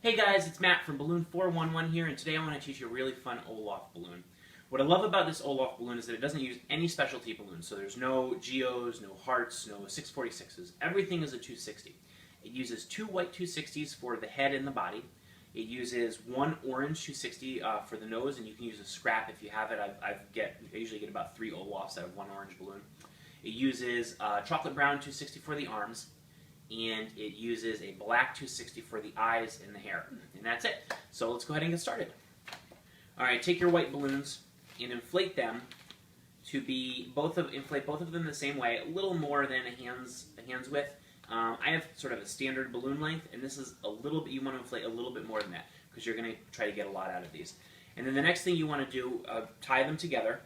Hey guys, it's Matt from Balloon 411 here, and today I want to teach you a really fun Olaf balloon. What I love about this Olaf balloon is that it doesn't use any specialty balloons, so there's no Geos, no Hearts, no 646s. Everything is a 260. It uses two white 260s for the head and the body. It uses one orange 260 for the nose, and you can use a scrap if you have it. I usually get about 3 Olafs out of one orange balloon. It uses chocolate brown 260 for the arms, and it uses a black 260 for the eyes and the hair. And that's it. So let's go ahead and get started. Alright, take your white balloons and inflate them to be inflate both of them the same way, a little more than a hand's width. I have sort of a standard balloon length, and this is a little bit, you want to inflate a little bit more than that, because you're going to try to get a lot out of these. And then the next thing you want to do, tie them together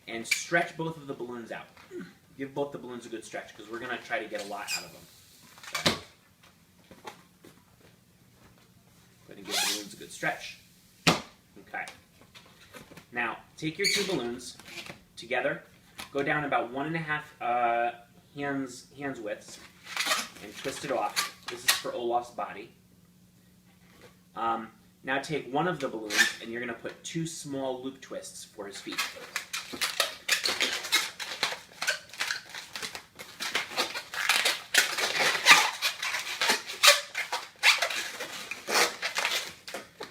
and stretch both of the balloons out. Give both the balloons a good stretch, because we're going to try to get a lot out of them. Go ahead and give the balloons a good stretch. Okay. Now, take your two balloons together, go down about 1.5 hands widths, and twist it off. This is for Olaf's body. Now take one of the balloons, and you're going to put 2 small loop twists for his feet.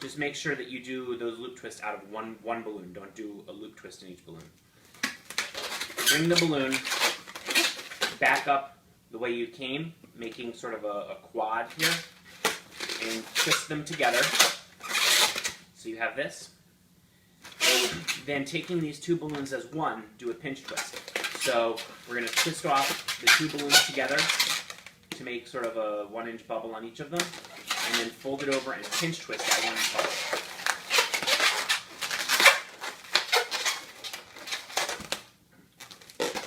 Just make sure that you do those loop twists out of one balloon. Don't do a loop twist in each balloon. Bring the balloon back up the way you came, making sort of a quad here, and twist them together. So you have this. Then taking these 2 balloons as one, do a pinch twist. So we're going to twist off the 2 balloons together to make sort of a 1-inch bubble on each of them, and then fold it over and pinch twist that 1-inch bubble.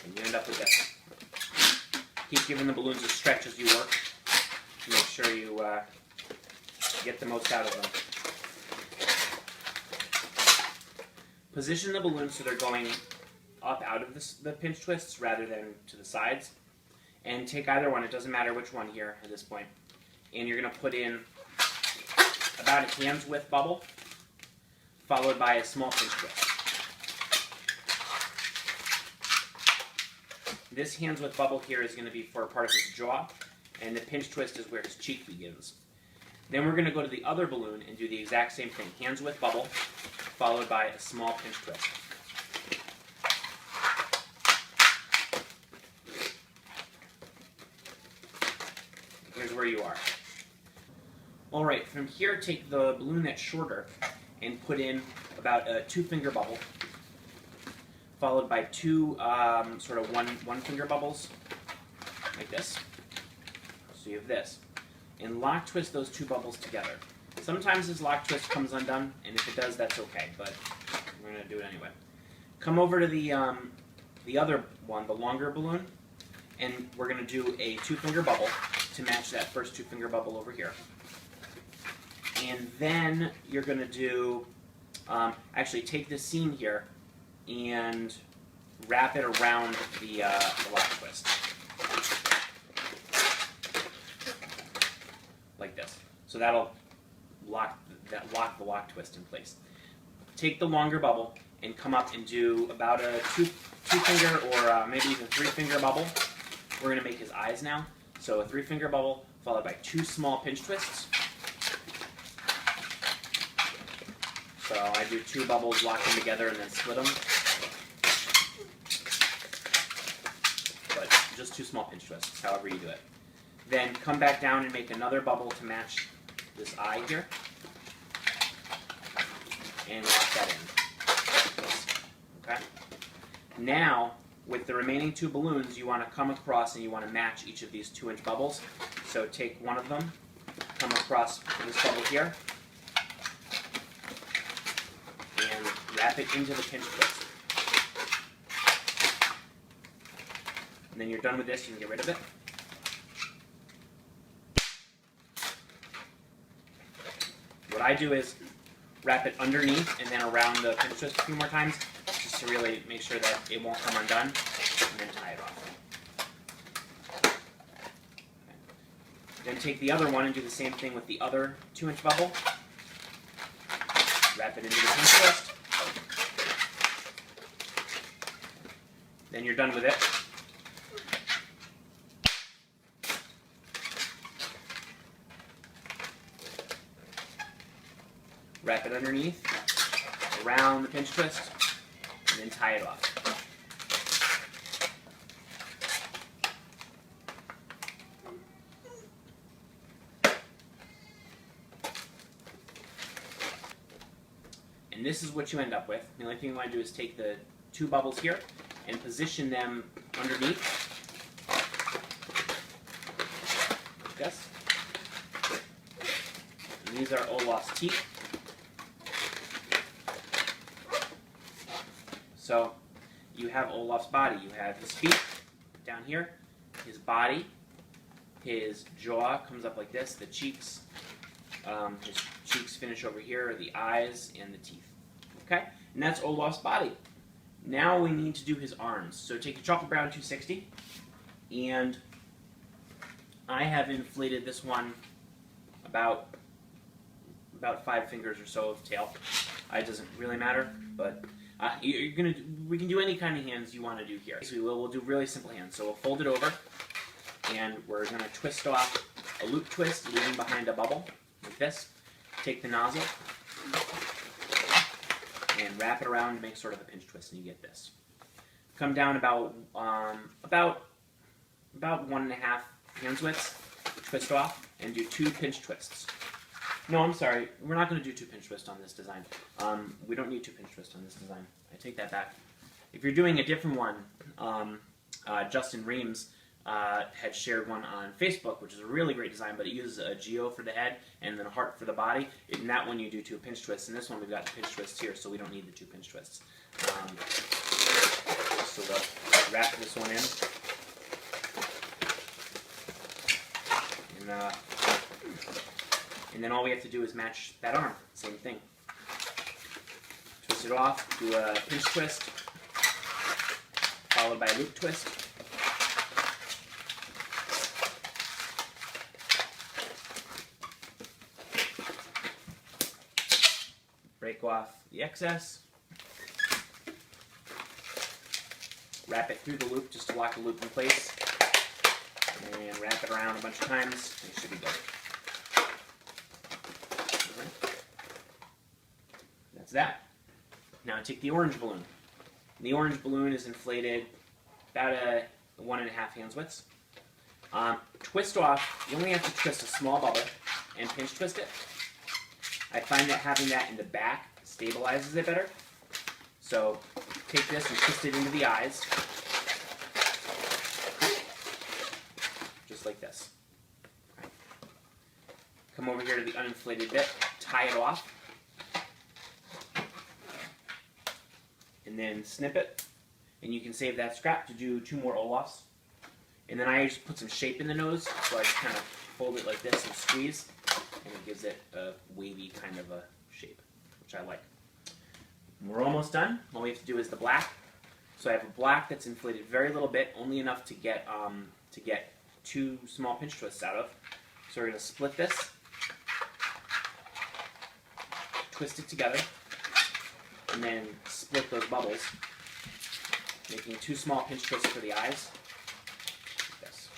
And you end up with this. Keep giving the balloons a stretch as you work to make sure you get the most out of them. Position the balloons so they're going up out of the pinch twists rather than to the sides. And take either one, it doesn't matter which one here at this point. And you're going to put in about a hand's width bubble, followed by a small pinch twist. This hand's width bubble here is going to be for a part of his jaw, and the pinch twist is where his cheek begins. Then we're going to go to the other balloon and do the exact same thing. Hand's width bubble, followed by a small pinch twist. Here's where you are. Alright, from here take the balloon that's shorter and put in about a 2-finger bubble, followed by 2 sort of one-finger bubbles, like this. So you have this. And lock twist those 2 bubbles together. Sometimes this lock twist comes undone, and if it does, that's okay, but we're going to do it anyway. Come over to the other one, the longer balloon, and we're going to do a 2-finger bubble to match that first 2-finger bubble over here. And then you're going to do, actually take this seam here and wrap it around the lock twist. Like this. So that'll lock the lock twist in place. Take the longer bubble and come up and do about a 2-finger or maybe even 3-finger bubble. We're going to make his eyes now. So a 3-finger bubble followed by 2 small pinch twists. So I do 2 bubbles, lock them together, and then split them. But just 2 small pinch twists, however you do it. Then come back down and make another bubble to match this eye here. And lock that in. Okay? Now, with the remaining 2 balloons, you want to come across and you want to match each of these 2-inch bubbles. So take one of them, come across this bubble here, and wrap it into the pinch twist. And then you're done with this, you can get rid of it. What I do is wrap it underneath and then around the pinch twist a few more times, just to really make sure that it won't come undone, and then tie it off. Then take the other one and do the same thing with the other 2-inch bubble. Wrap it into the pinch twist. Then you're done with it. Wrap it underneath, around the pinch twist, and then tie it off. And this is what you end up with. The only thing you want to do is take the 2 bubbles here and position them underneath, like this. And these are Olaf's teeth. So you have Olaf's body. You have his feet down here, his body, his jaw comes up like this, the cheeks, his cheeks finish over here, the eyes, and the teeth. Okay? And that's Olaf's body. Now we need to do his arms. So take your chocolate brown 260, and I have inflated this one about 5 fingers or so of tail. It doesn't really matter, but we can do any kind of hands you want to do here. So we'll do really simple hands. So we'll fold it over, and we're going to twist off a loop twist, leaving behind a bubble, like this. Take the nozzle, and wrap it around to make sort of a pinch twist, and you get this. Come down about 1.5 hands width, twist off, and do 2 pinch twists. No, I'm sorry, we're not going to do 2 pinch twists on this design. We don't need 2 pinch twists on this design. I take that back. If you're doing a different one, Justin Reams had shared one on Facebook, which is a really great design, but it uses a Geo for the head and then a heart for the body. In that one, you do 2 pinch twists. In this one, we've got the pinch twists here, so we don't need the 2 pinch twists. So we'll wrap this one in. And then all we have to do is match that arm. Same thing. Twist it off, do a pinch twist, followed by a loop twist. Break off the excess. Wrap it through the loop just to lock the loop in place. And wrap it around a bunch of times, and it should be good. That's that. Now take the orange balloon. And the orange balloon is inflated about 1.5 hands width. Twist off, you only have to twist a small bubble and pinch twist it. I find that having that in the back stabilizes it better. So take this and twist it into the eyes. Just like this. Come over here to the uninflated bit, tie it off, and then snip it. And you can save that scrap to do 2 more Olafs. And then I just put some shape in the nose, so I just kind of fold it like this and squeeze, and it gives it a wavy kind of a shape, which I like. And we're almost done. All we have to do is the black. So I have a black that's inflated very little bit, only enough to get 2 small pinch twists out of. So we're going to split this, twist it together, and then split those bubbles, making 2 small pinch twists for the eyes. Like this.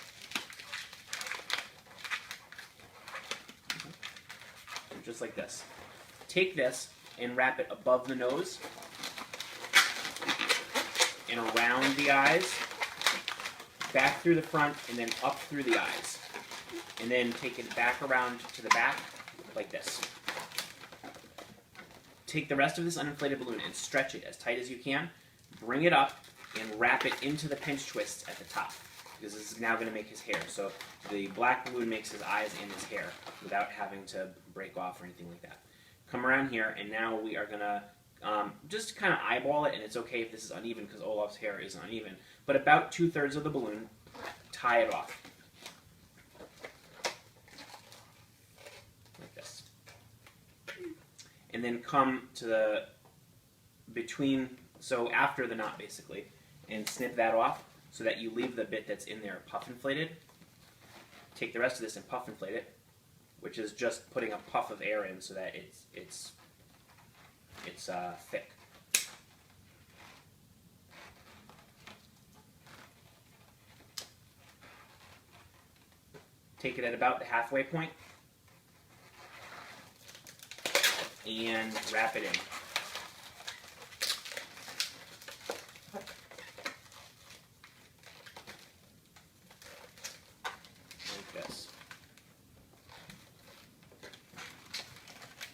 Just like this. Take this and wrap it above the nose and around the eyes, back through the front, and then up through the eyes. And then take it back around to the back, like this. Take the rest of this uninflated balloon and stretch it as tight as you can. Bring it up and wrap it into the pinch twist at the top, because this is now going to make his hair. So the black balloon makes his eyes and his hair without having to break off or anything like that. Come around here, and now we are going to just kind of eyeball it, and it's okay if this is uneven because Olaf's hair is uneven. But about 2/3 of the balloon, tie it off. Like this. And then come to the between, so after the knot basically, and snip that off so that you leave the bit that's in there puff inflated. take the rest of this and puff inflate it, which is just putting a puff of air in so that it's thick. Take it at about the halfway point and wrap it in. Like this.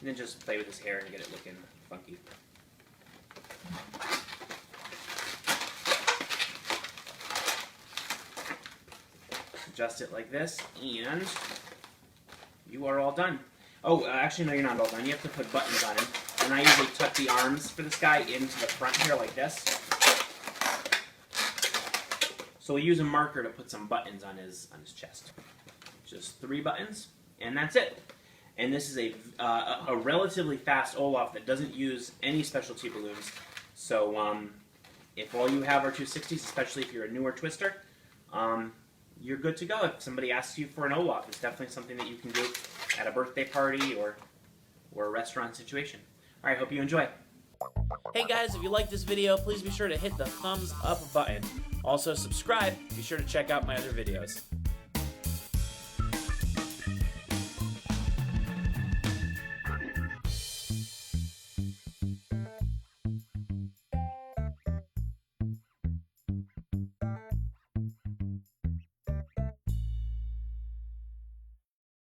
And then just play with his hair and get it looking funky. Adjust it like this, and you are all done. Oh, actually, no, you're not all done. You have to put buttons on him. And I usually tuck the arms for this guy into the front here like this. So we'll use a marker to put some buttons on his chest. Just 3 buttons, and that's it. And this is a relatively fast Olaf that doesn't use any specialty balloons. So if all you have are 260s, especially if you're a newer twister, you're good to go. If somebody asks you for an Olaf, it's definitely something that you can do at a birthday party or a restaurant situation. All right, hope you enjoy. Hey guys, if you like this video, please be sure to hit the thumbs up button. Also subscribe, be sure to check out my other videos.